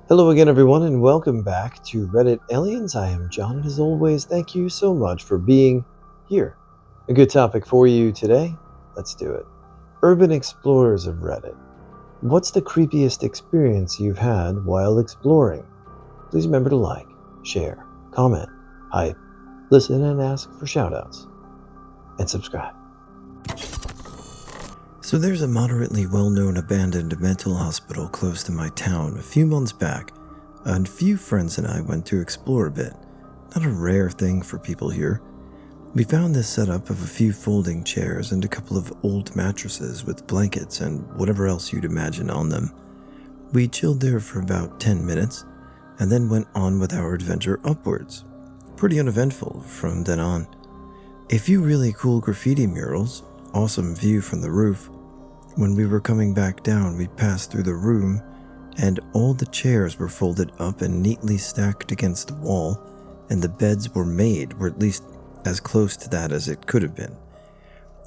Hello again, everyone, and welcome back to Reddit Aliens. I am John, and as always, thank you so much for being here. A good topic for you today. Let's do it. Urban explorers of Reddit. What's the creepiest experience you've had while exploring? Please remember to like, share, comment, hype, listen, and ask for shoutouts. And subscribe. So there's a moderately well-known abandoned mental hospital close to my town. A few months back, a few friends and I went to explore a bit. Not a rare thing for people here. We found this setup of a few folding chairs and a couple of old mattresses with blankets and whatever else you'd imagine on them. We chilled there for about 10 minutes and then went on with our adventure upwards. Pretty uneventful from then on. A few really cool graffiti murals, awesome view from the roof. When we were coming back down, we passed through the room, and all the chairs were folded up and neatly stacked against the wall, and the beds were made, or at least as close to that as it could have been.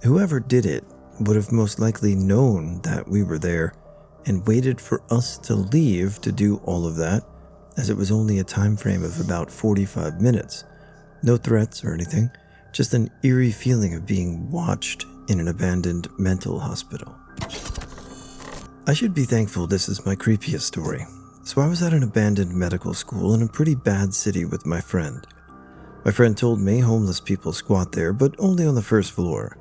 Whoever did it would have most likely known that we were there, and waited for us to leave to do all of that, as it was only a time frame of about 45 minutes. No threats or anything, just an eerie feeling of being watched in an abandoned mental hospital. I should be thankful this is my creepiest story. So I was at an abandoned medical school in a pretty bad city with my friend. My friend told me homeless people squat there, but only on the first floor.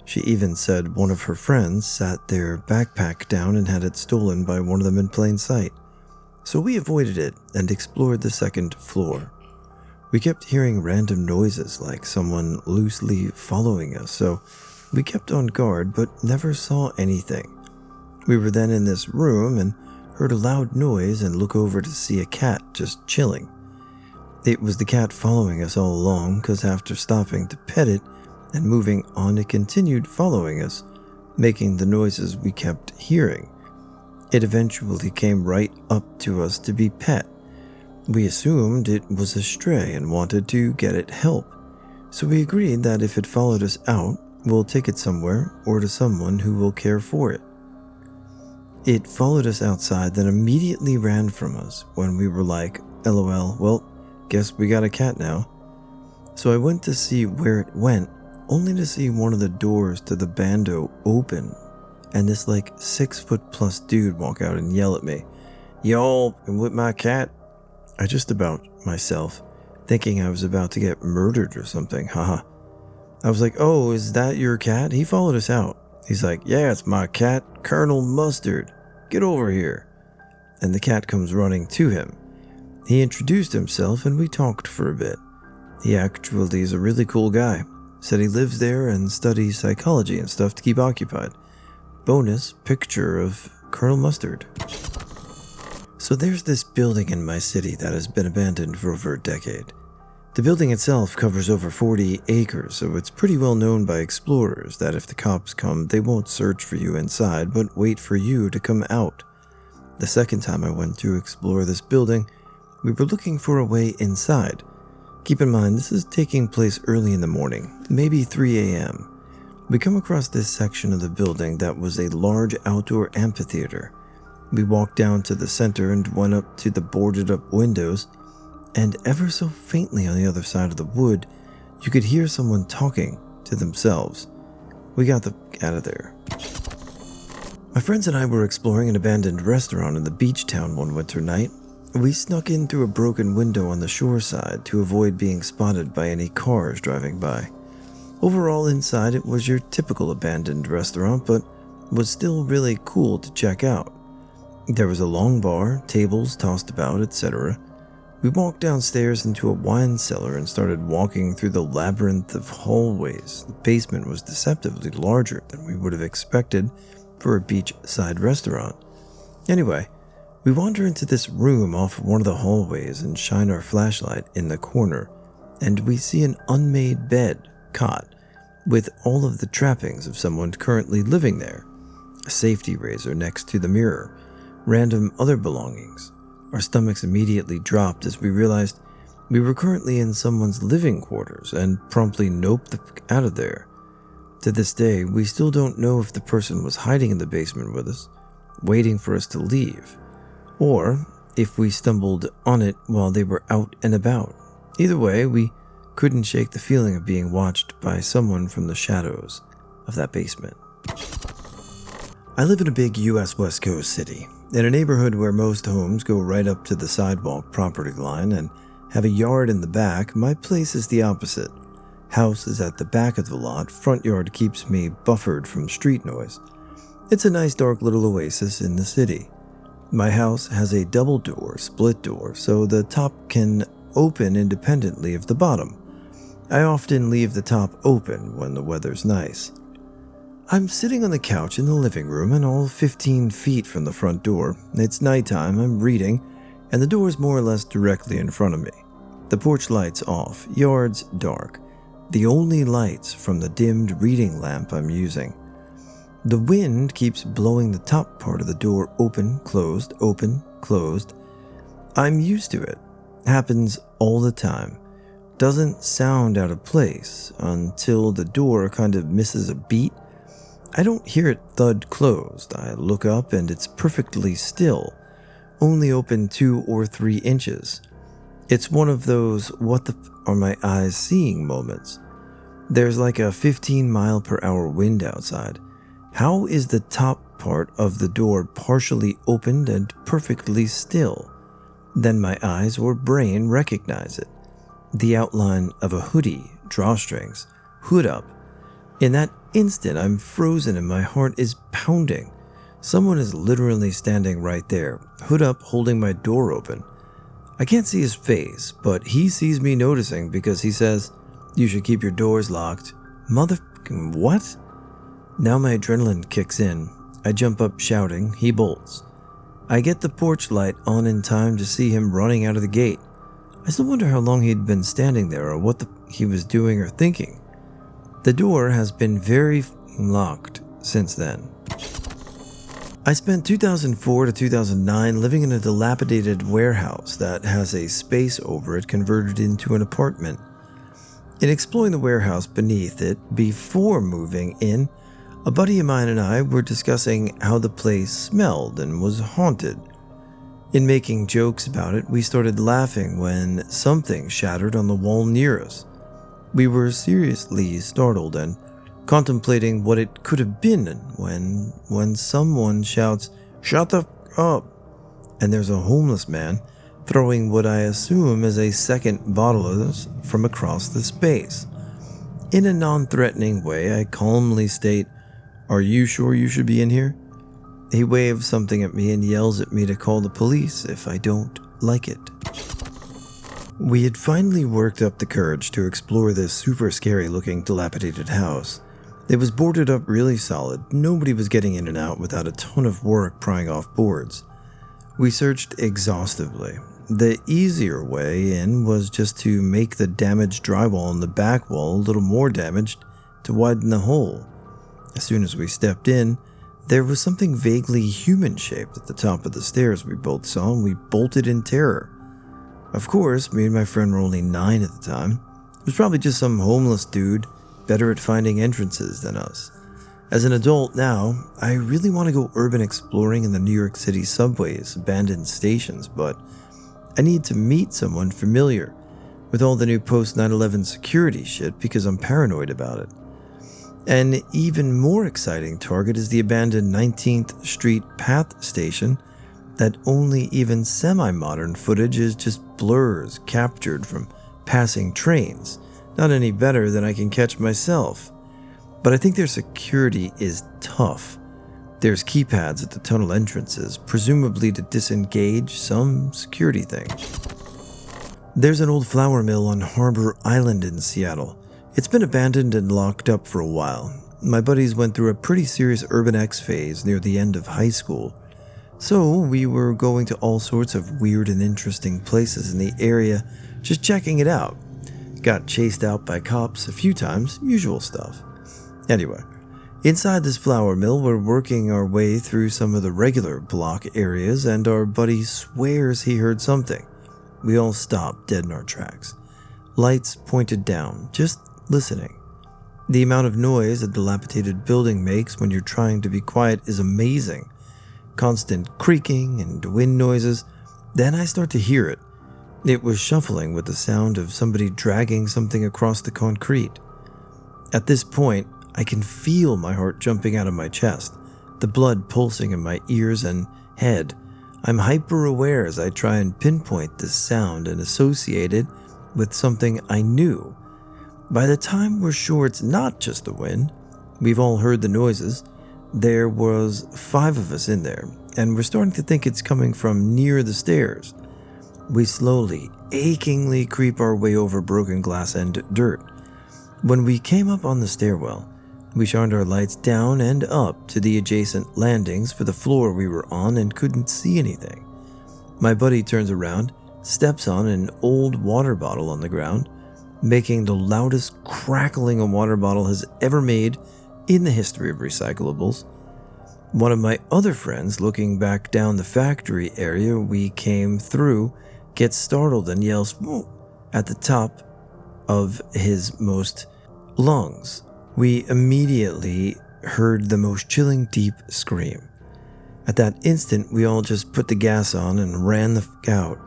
She even said one of her friends sat their backpack down and had it stolen by one of them in plain sight. So we avoided it and explored the second floor. We kept hearing random noises like someone loosely following us, so we kept on guard but never saw anything. We were then in this room and heard a loud noise and look over to see a cat just chilling. It was the cat following us all along, because after stopping to pet it and moving on, it continued following us, making the noises we kept hearing. It eventually came right up to us to be pet. We assumed it was a stray and wanted to get it help, so we agreed that if it followed us out, we'll take it somewhere or to someone who will care for it. It followed us outside, then immediately ran from us when we were like, LOL, well, guess we got a cat now. So I went to see where it went, only to see one of the doors to the bando open, and this 6-foot+ dude walk out and yell at me, "Y'all, I'm with my cat." I just about myself, thinking I was about to get murdered or something, haha. I was like, "Oh, is that your cat?" He followed us out. He's like, "Yeah, it's my cat, Colonel Mustard. Get over here." And the cat comes running to him. He introduced himself and we talked for a bit. He actually is a really cool guy. Said he lives there and studies psychology and stuff to keep occupied. Bonus picture of Colonel Mustard. So there's this building in my city that has been abandoned for over a decade. The building itself covers over 40 acres, so it's pretty well known by explorers that if the cops come, they won't search for you inside, but wait for you to come out. The second time I went to explore this building, we were looking for a way inside. Keep in mind, this is taking place early in the morning, maybe 3 a.m. We come across this section of the building that was a large outdoor amphitheater. We walked down to the center and went up to the boarded up windows, and ever so faintly on the other side of the wood, you could hear someone talking to themselves. We got the out of there. My friends and I were exploring an abandoned restaurant in the beach town one winter night. We snuck in through a broken window on the shore side to avoid being spotted by any cars driving by. Overall, inside it was your typical abandoned restaurant, but was still really cool to check out. There was a long bar, tables tossed about, etc. We walked downstairs into a wine cellar and started walking through the labyrinth of hallways. The basement was deceptively larger than we would have expected for a beachside restaurant. Anyway, we wander into this room off one of the hallways and shine our flashlight in the corner, and we see an unmade bed, cot, with all of the trappings of someone currently living there. A safety razor next to the mirror, random other belongings. Our stomachs immediately dropped as we realized we were currently in someone's living quarters and promptly noped the f*** out of there. To this day, we still don't know if the person was hiding in the basement with us, waiting for us to leave, or if we stumbled on it while they were out and about. Either way, we couldn't shake the feeling of being watched by someone from the shadows of that basement. I live in a big US West Coast city, in a neighborhood where most homes go right up to the sidewalk property line and have a yard in the back. My place is the opposite. House is at the back of the lot. Front yard keeps me buffered from street noise. It's a nice dark little oasis in the city. My house has a double door, split door, so the top can open independently of the bottom. I often leave the top open when the weather's nice. I'm sitting on the couch in the living room and all 15 feet from the front door. It's nighttime, I'm reading, and the door's more or less directly in front of me. The porch light's off, yard's dark. The only lights from the dimmed reading lamp I'm using. The wind keeps blowing the top part of the door open, closed, open, closed. I'm used to it. Happens all the time. Doesn't sound out of place until the door kind of misses a beat. I don't hear it thud closed. I look up and it's perfectly still, only open 2 or 3 inches. It's one of those what the are my eyes seeing moments. There's like a 15-mile-per-hour wind outside. How is the top part of the door partially opened and perfectly still? Then my eyes or brain recognize it. The outline of a hoodie, drawstrings, hood up. In that instant, I'm frozen and my heart is pounding. Someone is literally standing right there, hood up, holding my door open. I can't see his face, but he sees me noticing because he says, "You should keep your doors locked." Motherfucking what? Now my adrenaline kicks in. I jump up shouting. He bolts. I get the porch light on in time to see him running out of the gate. I still wonder how long he'd been standing there or what he was doing or thinking. The door has been very locked since then. I spent 2004 to 2009 living in a dilapidated warehouse that has a space over it converted into an apartment. In exploring the warehouse beneath it before moving in, a buddy of mine and I were discussing how the place smelled and was haunted. In making jokes about it, we started laughing when something shattered on the wall near us. We were seriously startled and contemplating what it could have been when someone shouts, "Shut the f*** up!" and there's a homeless man throwing what I assume is a second bottle of this from across the space. In a non-threatening way, I calmly state, "Are you sure you should be in here?" He waves something at me and yells at me to call the police if I don't like it. We had finally worked up the courage to explore this super scary looking dilapidated house. It was boarded up really solid. Nobody was getting in and out without a ton of work prying off boards. We searched exhaustively. The easier way in was just to make the damaged drywall on the back wall a little more damaged to widen the hole. As soon as we stepped in, there was something vaguely human-shaped at the top of the stairs we both saw, and we bolted in terror. Of course, me and my friend were only 9 at the time. It was probably just some homeless dude, better at finding entrances than us. As an adult now, I really want to go urban exploring in the New York City subways, abandoned stations, but I need to meet someone familiar with all the new post-9/11 security shit because I'm paranoid about it. An even more exciting target is the abandoned 19th Street Path Station that only even semi-modern footage is just blurs captured from passing trains. Not any better than I can catch myself. But I think their security is tough. There's keypads at the tunnel entrances, presumably to disengage some security thing. There's an old flour mill on Harbor Island in Seattle. It's been abandoned and locked up for a while. My buddies went through a pretty serious Urban X phase near the end of high school. So we were going to all sorts of weird and interesting places in the area, just checking it out. Got chased out by cops a few times, usual stuff. Anyway, inside this flour mill, we're working our way through some of the regular block areas, and our buddy swears he heard something. We all stopped dead in our tracks. Lights pointed down, just listening. The amount of noise a dilapidated building makes when you're trying to be quiet is amazing. Constant creaking and wind noises. Then I start to hear it. It was shuffling with the sound of somebody dragging something across the concrete. At this point, I can feel my heart jumping out of my chest, the blood pulsing in my ears and head. I'm hyper aware as I try and pinpoint this sound and associate it with something I knew. By the time we're sure it's not just the wind, we've all heard the noises. There was 5 of us in there, and we're starting to think it's coming from near the stairs. We slowly, achingly creep our way over broken glass and dirt. When we came up on the stairwell, we shined our lights down and up to the adjacent landings for the floor we were on and couldn't see anything. My buddy turns around, steps on an old water bottle on the ground, making the loudest crackling a water bottle has ever made in the history of recyclables. One of my other friends, looking back down the factory area we came through, gets startled and yells, "Whoa," at the top of his most lungs. We immediately heard the most chilling deep scream. At that instant, we all just put the gas on and ran the f*** out.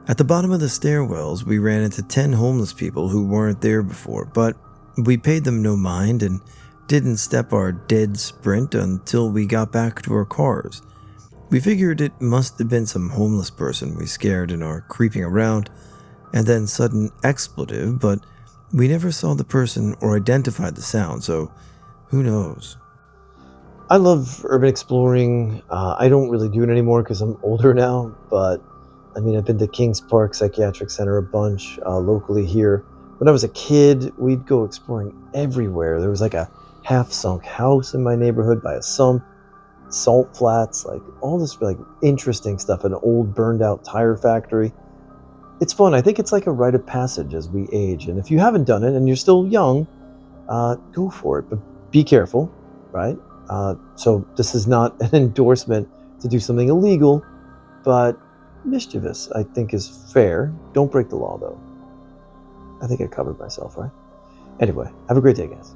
At the bottom of the stairwells, we ran into 10 homeless people who weren't there before, but we paid them no mind and didn't step our dead sprint until we got back to our cars. We figured it must have been some homeless person we scared in our creeping around, and then sudden expletive, but we never saw the person or identified the sound, so who knows. I love urban exploring. I don't really do it anymore because I'm older now, but I've been to Kings Park Psychiatric Center a bunch locally here. When I was a kid, we'd go exploring everywhere. There was like a half-sunk house in my neighborhood by a sump, salt flats, like all this like interesting stuff, an old burned out tire factory. It's fun. I think it's like a rite of passage as we age. And if you haven't done it and you're still young, go for it. But be careful, right? So this is not an endorsement to do something illegal, but mischievous, I think, is fair. Don't break the law, though. I think I covered myself, right? Anyway, have a great day, guys.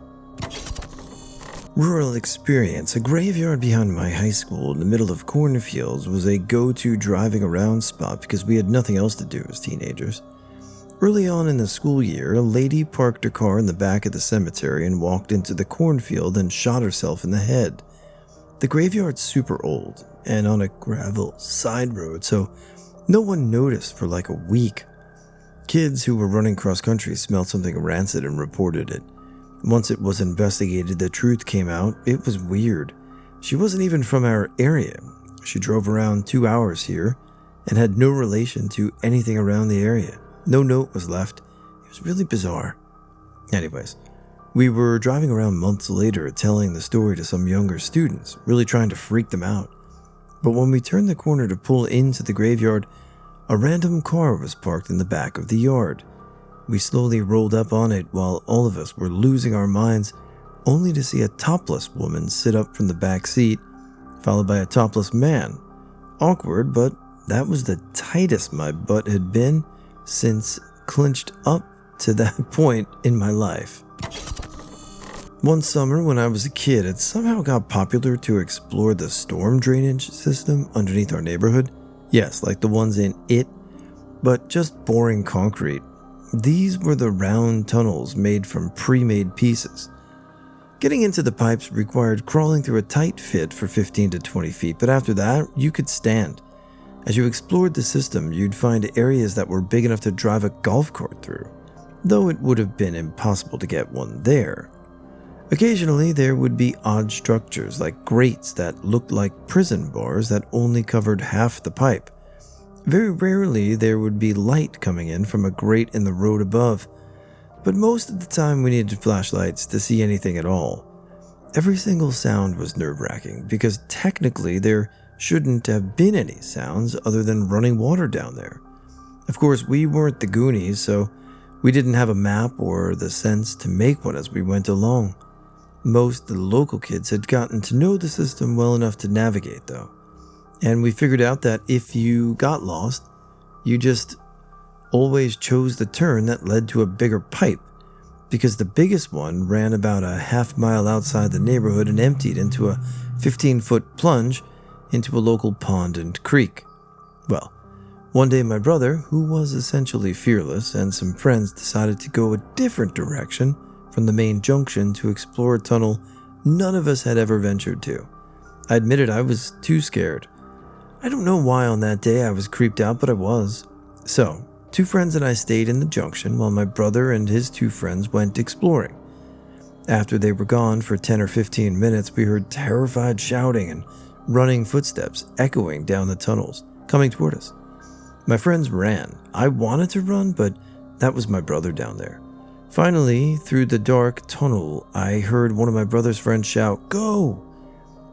Rural experience. A graveyard behind my high school in the middle of cornfields was a go-to driving around spot because we had nothing else to do as teenagers. Early on in the school year, a lady parked her car in the back of the cemetery and walked into the cornfield and shot herself in the head. The graveyard's super old and on a gravel side road, so no one noticed for like a week. Kids who were running cross country smelled something rancid and reported it. Once it was investigated, the truth came out. It was weird. She wasn't even from our area. She drove around 2 hours here and had no relation to anything around the area. No note was left. It was really bizarre. Anyways, we were driving around months later telling the story to some younger students, really trying to freak them out. But when we turned the corner to pull into the graveyard, a random car was parked in the back of the yard. We slowly rolled up on it while all of us were losing our minds, only to see a topless woman sit up from the back seat, followed by a topless man. Awkward, but that was the tightest my butt had been since clinched up to that point in my life. One summer when I was a kid, it somehow got popular to explore the storm drainage system underneath our neighborhood. Yes, like the ones in It, but just boring concrete. These were the round tunnels made from pre-made pieces. Getting into the pipes required crawling through a tight fit for 15 to 20 feet, but after that, you could stand. As you explored the system, you'd find areas that were big enough to drive a golf cart through, though it would have been impossible to get one there. Occasionally, there would be odd structures like grates that looked like prison bars that only covered half the pipe. Very rarely, there would be light coming in from a grate in the road above, but most of the time we needed flashlights to see anything at all. Every single sound was nerve-wracking because technically there shouldn't have been any sounds other than running water down there. Of course, we weren't the Goonies, so we didn't have a map or the sense to make one as we went along. Most of the local kids had gotten to know the system well enough to navigate, though. And we figured out that if you got lost, you just always chose the turn that led to a bigger pipe, because the biggest one ran about a half-mile outside the neighborhood and emptied into a 15-foot plunge into a local pond and creek. Well, One day my brother, who was essentially fearless, and some friends decided to go a different direction from the main junction to explore a tunnel none of us had ever ventured to. I admitted I was too scared. I don't know why on that day I was creeped out, but I was. So, 2 friends and I stayed in the junction while my brother and his 2 friends went exploring. After they were gone for 10 or 15 minutes, we heard terrified shouting and running footsteps echoing down the tunnels, coming toward us. My friends ran. I wanted to run, but that was my brother down there. Finally, through the dark tunnel, I heard one of my brother's friends shout, "Go!"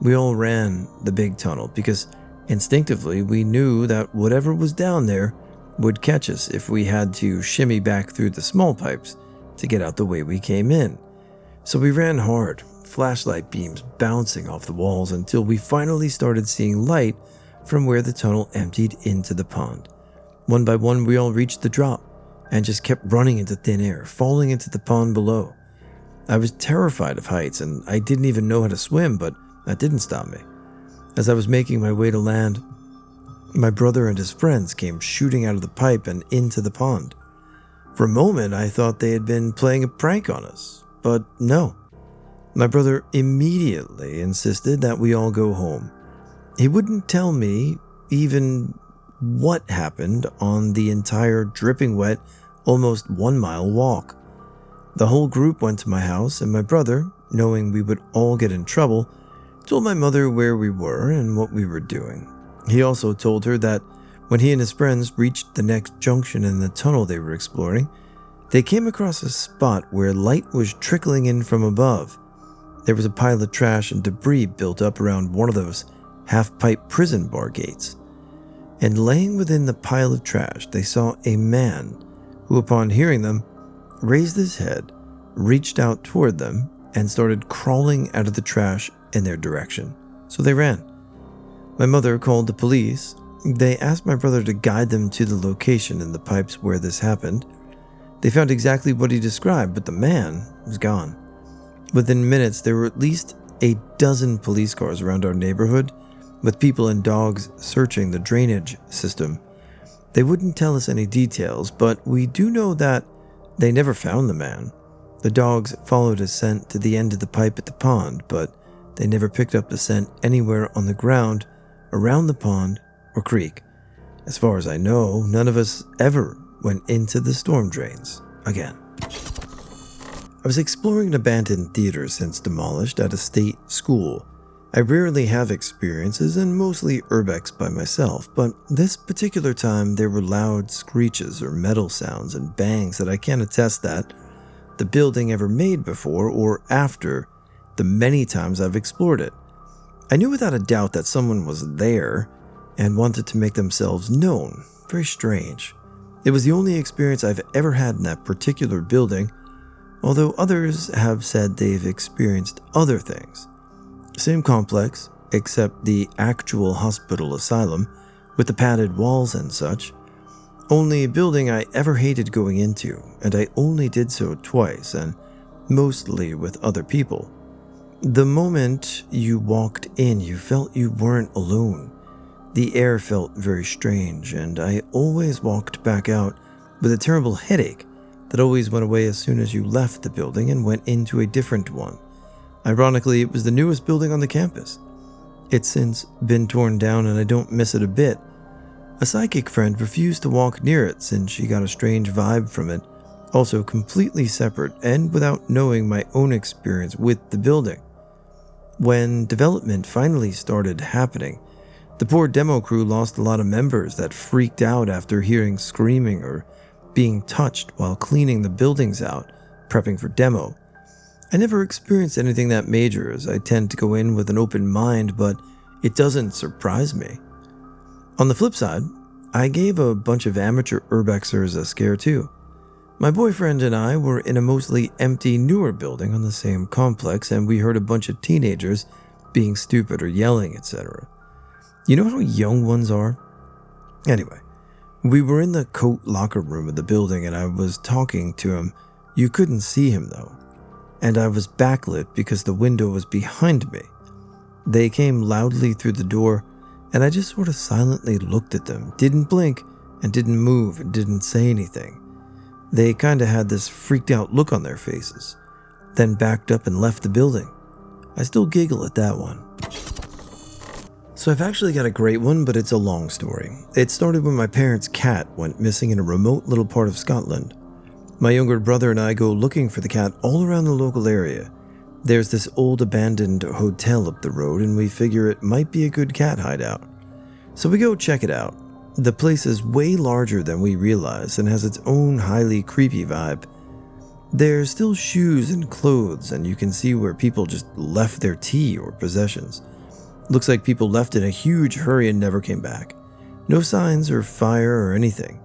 We all ran the big tunnel because instinctively we knew that whatever was down there would catch us if we had to shimmy back through the small pipes to get out the way we came in. So we ran hard, flashlight beams bouncing off the walls until we finally started seeing light from where the tunnel emptied into the pond. One by one, we all reached the drop and just kept running into thin air, falling into the pond below. I was terrified of heights and I didn't even know how to swim, but that didn't stop me. As I was making my way to land, my brother and his friends came shooting out of the pipe and into the pond. For a moment, I thought they had been playing a prank on us, but no. My brother immediately insisted that we all go home. He wouldn't tell me even what happened on the entire dripping wet, almost 1-mile walk. The whole group went to my house, and my brother, knowing we would all get in trouble, told my mother where we were and what we were doing. He also told her that when he and his friends reached the next junction in the tunnel they were exploring, they came across a spot where light was trickling in from above. There was a pile of trash and debris built up around one of those half-pipe prison bar gates. And laying within the pile of trash, they saw a man who, upon hearing them, raised his head, reached out toward them, and started crawling out of the trash in their direction. So they ran. My mother called the police. They asked my brother to guide them to the location in the pipes where this happened. They found exactly what he described, but the man was gone. Within minutes, there were at least a dozen police cars around our neighborhood, with people and dogs searching the drainage system. They wouldn't tell us any details, but we do know that they never found the man. The dogs followed his scent to the end of the pipe at the pond, but they never picked up the scent anywhere on the ground, around the pond, or creek. As far as I know, none of us ever went into the storm drains again. I was exploring an abandoned theater since demolished at a state school. I rarely have experiences and mostly urbex by myself, but this particular time there were loud screeches or metal sounds and bangs that I can't attest that the building ever made before or after the many times I've explored it. I knew without a doubt that someone was there and wanted to make themselves known. Very strange. It was the only experience I've ever had in that particular building, although others have said they've experienced other things. Same complex, except the actual hospital asylum, with the padded walls and such. Only building I ever hated going into, and I only did so twice, and mostly with other people. The moment you walked in, you felt you weren't alone. The air felt very strange, and I always walked back out with a terrible headache that always went away as soon as you left the building and went into a different one. Ironically, it was the newest building on the campus. It's since been torn down and I don't miss it a bit. A psychic friend refused to walk near it since she got a strange vibe from it, also completely separate and without knowing my own experience with the building. When development finally started happening, the poor demo crew lost a lot of members that freaked out after hearing screaming or being touched while cleaning the buildings out, prepping for demo. I never experienced anything that major, as I tend to go in with an open mind, but it doesn't surprise me. On the flip side, I gave a bunch of amateur urbexers a scare too. My boyfriend and I were in a mostly empty newer building on the same complex, and we heard a bunch of teenagers being stupid or yelling, etc. You know how young ones are? Anyway, we were in the coat locker room of the building and I was talking to him. You couldn't see him though. And I was backlit because the window was behind me. They came loudly through the door, and I just sort of silently looked at them, didn't blink, and didn't move and didn't say anything. They kinda had this freaked out look on their faces, then backed up and left the building. I still giggle at that one. So I've actually got a great one, but it's a long story. It started when my parents' cat went missing in a remote little part of Scotland. My younger brother and I go looking for the cat all around the local area. There's this old abandoned hotel up the road, and we figure it might be a good cat hideout. So we go check it out. The place is way larger than we realized and has its own highly creepy vibe. There's still shoes and clothes, and you can see where people just left their tea or possessions. Looks like people left in a huge hurry and never came back. No signs or fire or anything.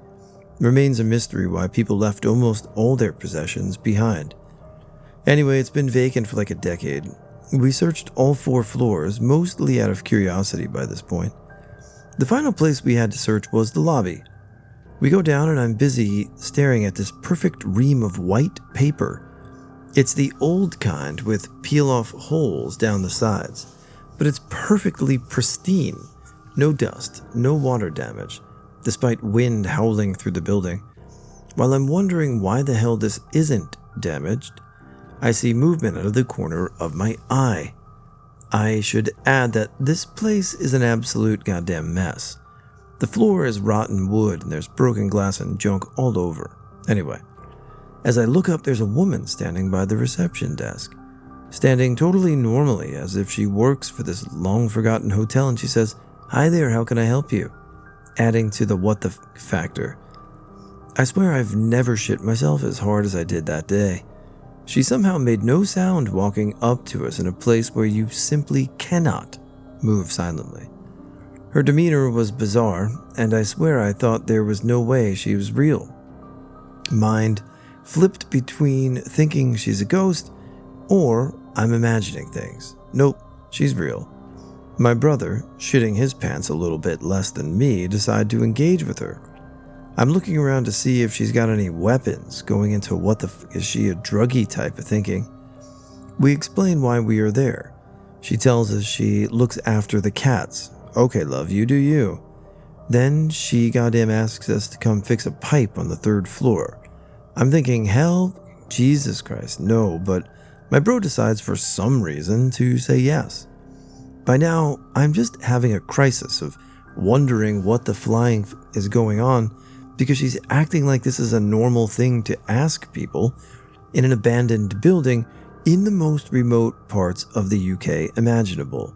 Remains a mystery why people left almost all their possessions behind. Anyway, it's been vacant for like a decade. We searched all 4 floors, mostly out of curiosity by this point. The final place we had to search was the lobby. We go down and I'm busy staring at this perfect ream of white paper. It's the old kind with peel-off holes down the sides, but it's perfectly pristine. No dust, no water damage, despite wind howling through the building. While I'm wondering why the hell this isn't damaged, I see movement out of the corner of my eye. I should add that this place is an absolute goddamn mess. The floor is rotten wood and there's broken glass and junk all over. Anyway, as I look up, there's a woman standing by the reception desk, standing totally normally as if she works for this long-forgotten hotel, and she says, "Hi there, how can I help you?" Adding to the what the factor. I swear I've never shit myself as hard as I did that day. She somehow made no sound walking up to us in a place where you simply cannot move silently. Her demeanor was bizarre, and I swear I thought there was no way she was real. Mind flipped between thinking she's a ghost or I'm imagining things. Nope, she's real. My brother, shitting his pants a little bit less than me, decided to engage with her. I'm looking around to see if she's got any weapons, going into what the is she a druggie type of thinking. We explain why we are there. She tells us she looks after the cats. Okay, love, you do you. Then she goddamn asks us to come fix a pipe on the 3rd floor. I'm thinking, hell, Jesus Christ, no, but my bro decides for some reason to say yes. By now, I'm just having a crisis of wondering what the flying is going on, because she's acting like this is a normal thing to ask people in an abandoned building in the most remote parts of the UK imaginable.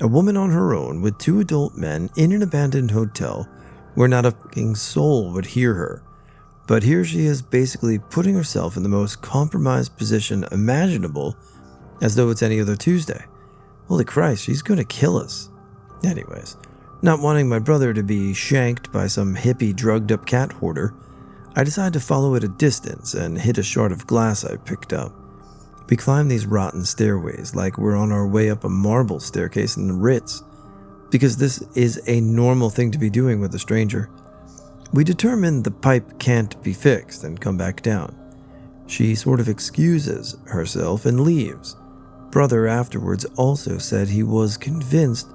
A woman on her own with 2 adult men in an abandoned hotel where not a fucking soul would hear her. But here she is basically putting herself in the most compromised position imaginable, as though it's any other Tuesday. Holy Christ, she's gonna kill us. Anyways, not wanting my brother to be shanked by some hippie drugged up cat hoarder, I decide to follow at a distance and hit a shard of glass I picked up. We climb these rotten stairways like we're on our way up a marble staircase in the Ritz, because this is a normal thing to be doing with a stranger. We determine the pipe can't be fixed and come back down. She sort of excuses herself and leaves. Brother afterwards also said he was convinced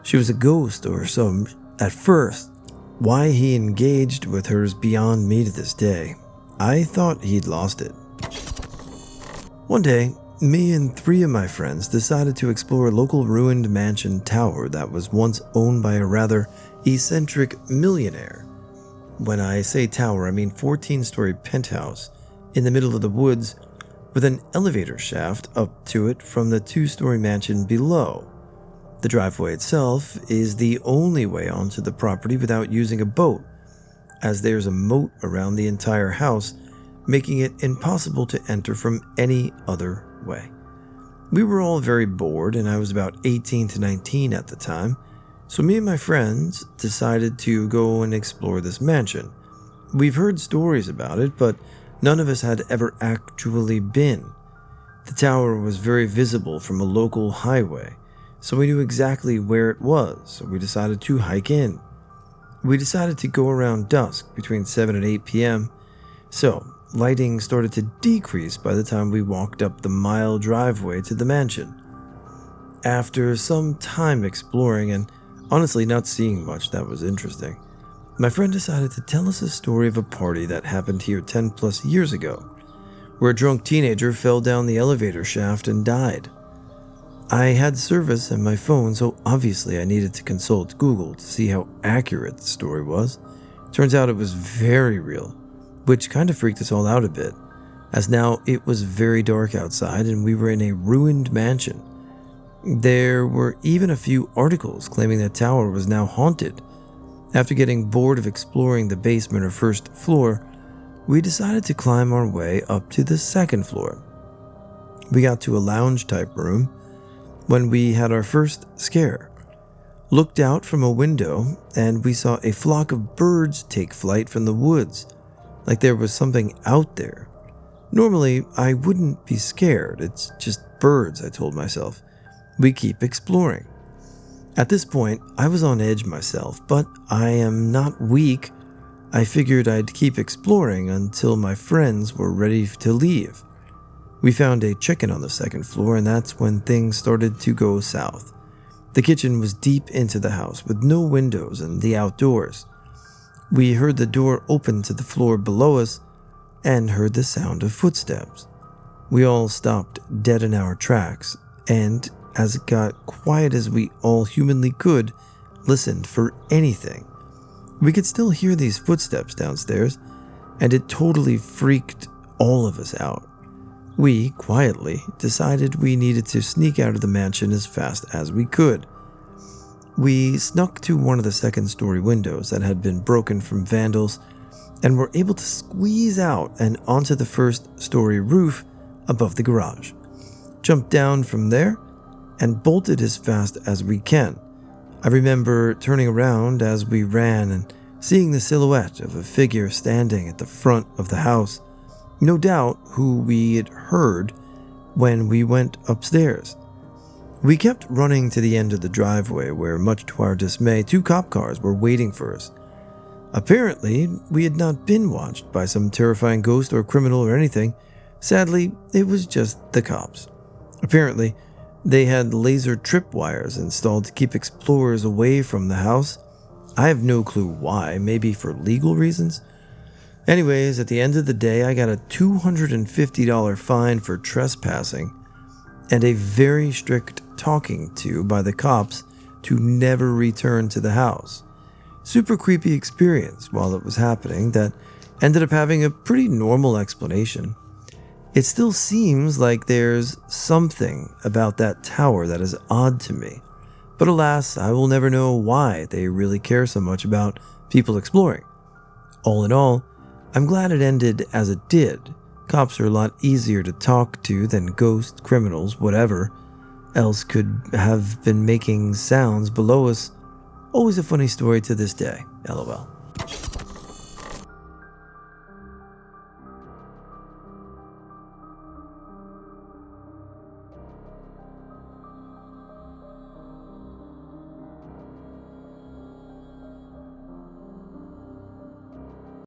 she was a ghost or some at first. Why he engaged with her is beyond me to this day. I thought he'd lost it. One day, me and 3 of my friends decided to explore a local ruined mansion tower that was once owned by a rather eccentric millionaire. When I say tower, I mean 14-story penthouse in the middle of the woods with an elevator shaft up to it from the 2-story mansion below. The driveway itself is the only way onto the property without using a boat, as there's a moat around the entire house, making it impossible to enter from any other way. We were all very bored, and I was about 18 to 19 at the time, so me and my friends decided to go and explore this mansion. We've heard stories about it, but none of us had ever actually been. The tower was very visible from a local highway, so we knew exactly where it was, so we decided to hike in. We decided to go around dusk, between 7 and 8 p.m., so lighting started to decrease by the time we walked up the mile driveway to the mansion. After some time exploring and honestly not seeing much that was interesting, my friend decided to tell us a story of a party that happened here 10 plus years ago, where a drunk teenager fell down the elevator shaft and died. I had service on my phone, so obviously I needed to consult Google to see how accurate the story was. Turns out it was very real, which kind of freaked us all out a bit, as now it was very dark outside and we were in a ruined mansion. There were even a few articles claiming the tower was now haunted. After getting bored of exploring the basement or first floor, we decided to climb our way up to the second floor. We got to a lounge-type room when we had our first scare. Looked out from a window and we saw a flock of birds take flight from the woods, like there was something out there. Normally, I wouldn't be scared. It's just birds, I told myself. We keep exploring. At this point, I was on edge myself, but I am not weak. I figured I'd keep exploring until my friends were ready to leave. We found a chicken on the second floor, and that's when things started to go south. The kitchen was deep into the house with no windows and the outdoors. We heard the door open to the floor below us and heard the sound of footsteps. We all stopped dead in our tracks, and as it got quiet as we all humanly could, listened for anything. We could still hear these footsteps downstairs, and it totally freaked all of us out. We, quietly, decided we needed to sneak out of the mansion as fast as we could. We snuck to one of the second-story windows that had been broken from vandals and were able to squeeze out and onto the first-story roof above the garage. Jumped down from there and bolted as fast as we can. I remember turning around as we ran and seeing the silhouette of a figure standing at the front of the house. No doubt who we had heard when we went upstairs. We kept running to the end of the driveway where, much to our dismay, 2 cop cars were waiting for us. Apparently, we had not been watched by some terrifying ghost or criminal or anything. Sadly, it was just the cops. Apparently, they had laser tripwires installed to keep explorers away from the house. I have no clue why, maybe for legal reasons. Anyways, at the end of the day, I got a $250 fine for trespassing and a very strict talking to by the cops to never return to the house. Super creepy experience while it was happening that ended up having a pretty normal explanation. It still seems like there's something about that tower that is odd to me, but alas, I will never know why they really care so much about people exploring. All in all, I'm glad it ended as it did. Cops are a lot easier to talk to than ghosts, criminals, whatever else could have been making sounds below us. Always a funny story to this day, LOL.